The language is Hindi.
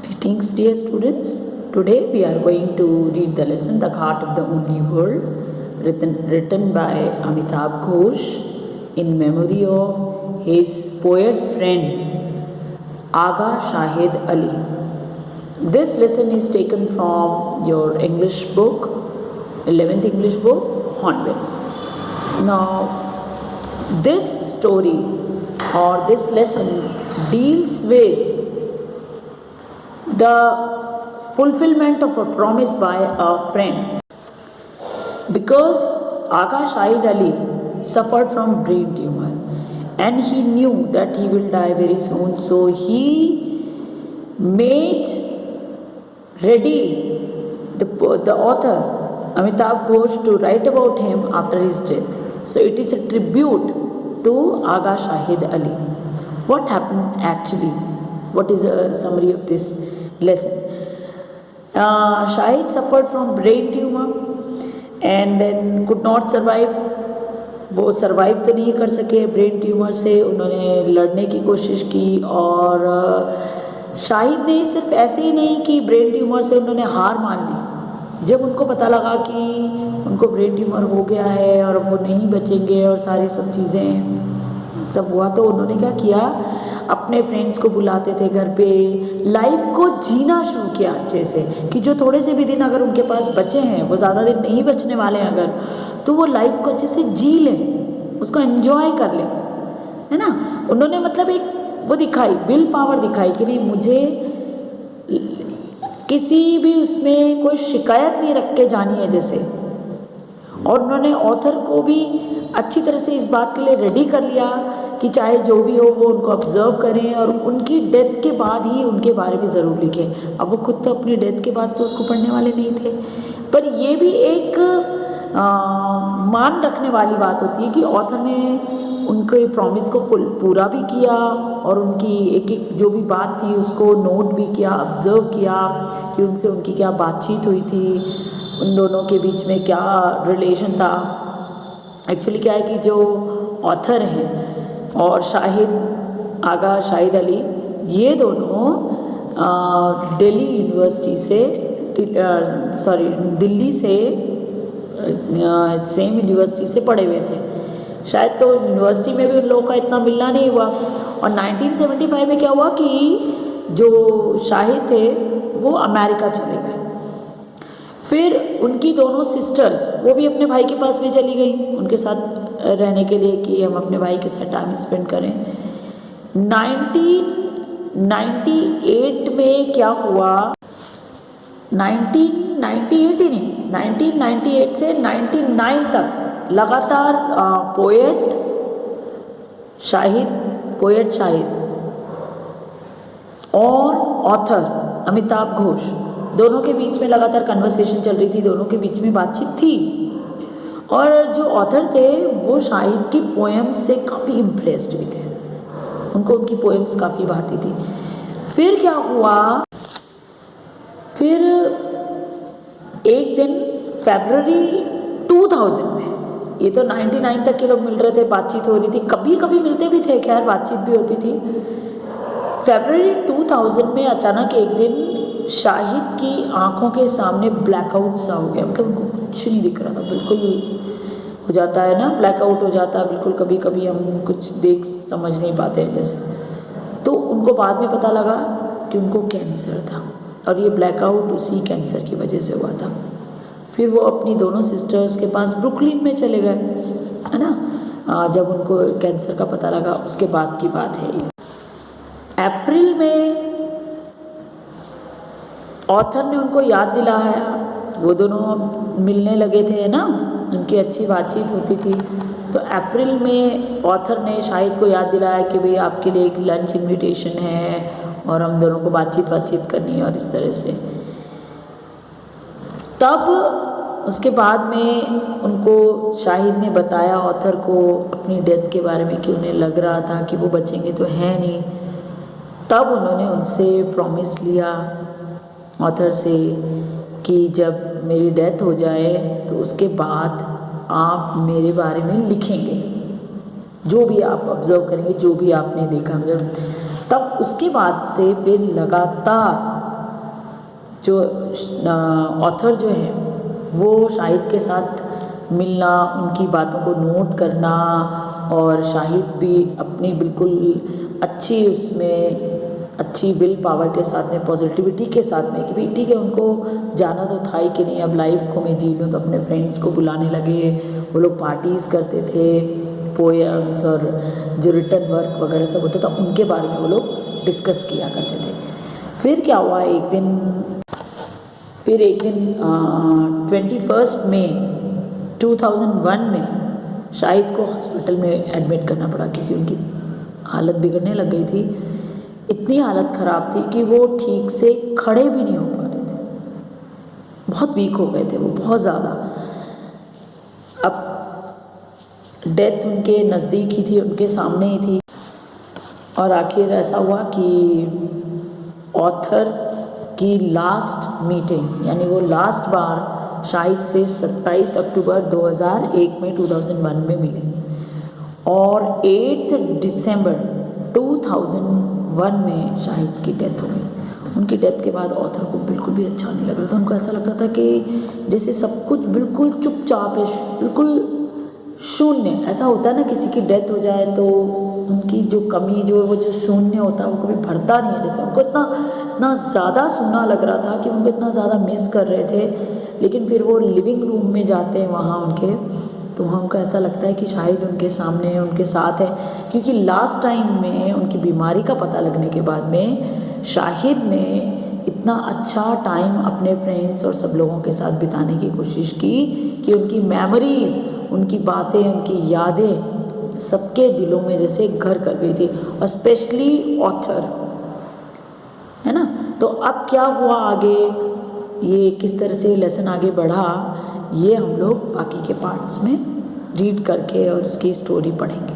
Greetings, dear students. Today we are going to read the lesson The Heart of the Only World, written by Amitabh Ghosh in memory of his poet friend Aga Shahid Ali. This lesson is taken from your English book, 11th English book, Hornbill. Now, this story or this lesson deals with the fulfillment of a promise by a friend. Because Aga Shahid Ali suffered from brain tumor and he knew that he will die very soon, so he made ready the author Amitabh Ghosh to write about him after his death. So it is a tribute to Aga Shahid Ali. What happened actually? What is a summary of this lesson? Shahid suffered from brain tumor and then could not survive. वो सर्वाइव तो नहीं कर सके ब्रेन ट्यूमर से, उन्होंने लड़ने की कोशिश की और शाहिद ने सिर्फ ऐसे ही नहीं कि ब्रेन ट्यूमर से उन्होंने हार मान ली। जब उनको पता लगा कि उनको ब्रेन ट्यूमर हो गया है और वो नहीं बचेंगे और सारी सब चीज़ें सब हुआ, तो उन्होंने क्या किया, अपने फ्रेंड्स को बुलाते थे घर पे, लाइफ को जीना शुरू किया अच्छे से कि जो थोड़े से भी दिन अगर उनके पास बचे हैं, वो ज़्यादा दिन नहीं बचने वाले हैं अगर, तो वो लाइफ को अच्छे से जी लें, उसको एंजॉय कर लें, है ना। उन्होंने मतलब एक वो दिखाई, विल पावर दिखाई कि नहीं, मुझे किसी भी उसमें कोई शिकायत नहीं रख के जानी है जैसे। और उन्होंने ऑथर को भी अच्छी तरह से इस बात के लिए रेडी कर लिया कि चाहे जो भी हो वो उनको ऑब्जर्व करें और उनकी डेथ के बाद ही उनके बारे में ज़रूर लिखें। अब वो खुद तो अपनी डेथ के बाद तो उसको पढ़ने वाले नहीं थे, पर ये भी एक मान रखने वाली बात होती है कि ऑथर ने उनके प्रॉमिस को पूरा भी किया और उनकी एक एक जो भी बात थी उसको नोट भी किया, ऑब्जर्व किया कि उनसे उनकी क्या बातचीत हुई थी, उन दोनों के बीच में क्या रिलेशन था। एक्चुअली क्या है कि जो ऑथर हैं और शाहिद, आगा शाहिद अली, ये दोनों दिल्ली यूनिवर्सिटी से दिल्ली से सेम यूनिवर्सिटी से पढ़े हुए थे। शायद तो यूनिवर्सिटी में भी उन लोगों का इतना मिलना नहीं हुआ। और 1975 में क्या हुआ कि जो शाहिद थे वो अमेरिका चले गए। फिर उनकी दोनों सिस्टर्स वो भी अपने भाई के पास में चली गई उनके साथ रहने के लिए कि हम अपने भाई के साथ टाइम स्पेंड करें। 1998 में क्या हुआ, 1998 ही नहीं, 1998 से 99 तक लगातार पोएट शाहिद और ऑथर अमिताभ घोष दोनों के बीच में लगातार कन्वर्सेशन चल रही थी, दोनों के बीच में बातचीत थी। और जो ऑथर थे वो शाहिद की पोएम्स से काफ़ी इम्प्रेस्ड भी थे, उनको उनकी पोएम्स काफ़ी भाती थी। फिर क्या हुआ, फिर एक दिन फरवरी 2000 में, ये तो 99 तक के लोग मिल रहे थे, बातचीत हो रही थी, कभी कभी मिलते भी थे, खैर बातचीत भी होती थी। फरवरी 2000 में अचानक एक दिन शाहिद की आंखों के सामने ब्लैकआउट सा हो गया, मतलब उनको कुछ नहीं दिख रहा था, बिल्कुल हो जाता है ना, ब्लैकआउट हो जाता है बिल्कुल, कभी कभी हम कुछ देख समझ नहीं पाते हैं जैसे। तो उनको बाद में पता लगा कि उनको कैंसर था और ये ब्लैकआउट उसी कैंसर की वजह से हुआ था। फिर वो अपनी दोनों सिस्टर्स के पास ब्रुकलिन में चले गए, है ना। जब उनको कैंसर का पता लगा उसके बाद की बात है ये। अप्रैल में ऑथर ने उनको याद दिलाया, वो दोनों मिलने लगे थे ना, उनकी अच्छी बातचीत होती थी। तो अप्रैल में ऑथर ने शाहिद को याद दिलाया कि भाई आपके लिए एक लंच इनविटेशन है और हम दोनों को बातचीत करनी है और इस तरह से। तब उसके बाद में उनको शाहिद ने बताया ऑथर को अपनी डेथ के बारे में कि उन्हें लग रहा था कि वो बचेंगे तो है नहीं। तब उन्होंने उनसे प्रॉमिस लिया ऑथर से कि जब मेरी डेथ हो जाए तो उसके बाद आप मेरे बारे में लिखेंगे, जो भी आप ऑब्जर्व करेंगे, जो भी आपने देखा, मतलब तब उसके बाद से फिर लगातार जो ऑथर जो है वो शाहिद के साथ मिलना, उनकी बातों को नोट करना, और शाहिद भी अपनी बिल्कुल अच्छी उसमें अच्छी विल पावर के साथ में, पॉजिटिविटी के साथ में कि भाई ठीक है, उनको जाना तो था ही कि नहीं, अब लाइफ को मैं जी लूँ, तो अपने फ्रेंड्स को बुलाने लगे। वो लोग पार्टीज़ करते थे, पोएम्स और जो रिटर्न वर्क वगैरह सब होता था उनके बारे में वो लोग डिस्कस किया करते थे। फिर क्या हुआ, एक दिन 21 मई 2001 में शाहिद को हॉस्पिटल में एडमिट करना पड़ा, क्योंकि उनकी हालत बिगड़ने लग गई थी। इतनी हालत ख़राब थी कि वो ठीक से खड़े भी नहीं हो पा रहे थे, बहुत वीक हो गए थे वो, बहुत ज़्यादा। अब डेथ उनके नज़दीक ही थी, उनके सामने ही थी, और आखिर ऐसा हुआ कि ऑथर की लास्ट मीटिंग, यानी वो लास्ट बार शाहिद से 27 अक्टूबर 2001 में 2001 में मिले, और 8 दिसंबर 2001 में शाहिद की डेथ हो गई। उनकी डेथ के बाद ऑथर को बिल्कुल भी अच्छा नहीं लग रहा था। उनको ऐसा लगता था कि जैसे सब कुछ बिल्कुल चुपचाप है, बिल्कुल शून्य। ऐसा होता है ना, किसी की डेथ हो जाए तो उनकी जो कमी, जो वो जो शून्य होता है वो कभी भरता नहीं है। जैसे उनको इतना ज़्यादा सूना लग रहा था कि उनको इतना ज़्यादा मिस कर रहे थे। लेकिन फिर वो लिविंग रूम में जाते हैं वहाँ उनके, तो वहाँ उनको ऐसा लगता है कि शायद उनके सामने, उनके साथ है। क्योंकि लास्ट टाइम में उनकी बीमारी का पता लगने के बाद में शाहिद ने इतना अच्छा टाइम अपने फ्रेंड्स और सब लोगों के साथ बिताने की कोशिश की कि उनकी मेमोरीज़, उनकी बातें, उनकी यादें सबके दिलों में जैसे घर कर गई थी, और स्पेशली ऑथर, है ना। तो अब क्या हुआ आगे, ये किस तरह से लेसन आगे बढ़ा, ये हम लोग बाकी के पार्ट्स में रीड करके और इसकी स्टोरी पढ़ेंगे।